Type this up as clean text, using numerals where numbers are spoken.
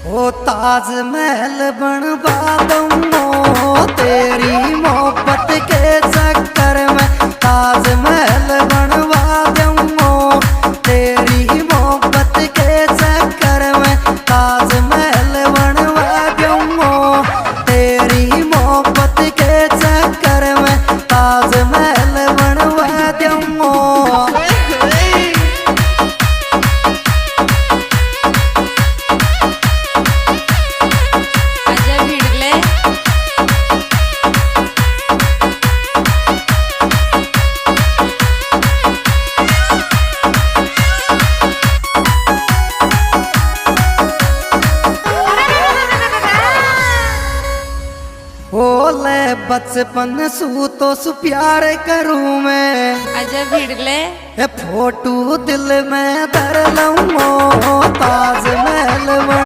ओ ताजमहल बनवा दूंगा तेरी मोहब्बत के चक्कर में, ताजमहल बनवा दूंगा तेरी मोहब्बत के चक्कर में, ताजमहल बनवा दूंगा तेरी मोहब्बत के चक्कर में, ताजमहल बनवा दूंगा। ओले बचपन सू तो सु प्यार करूं मैं, अजब भिड़ले फोटू दिल में धर लूं ताजमहल।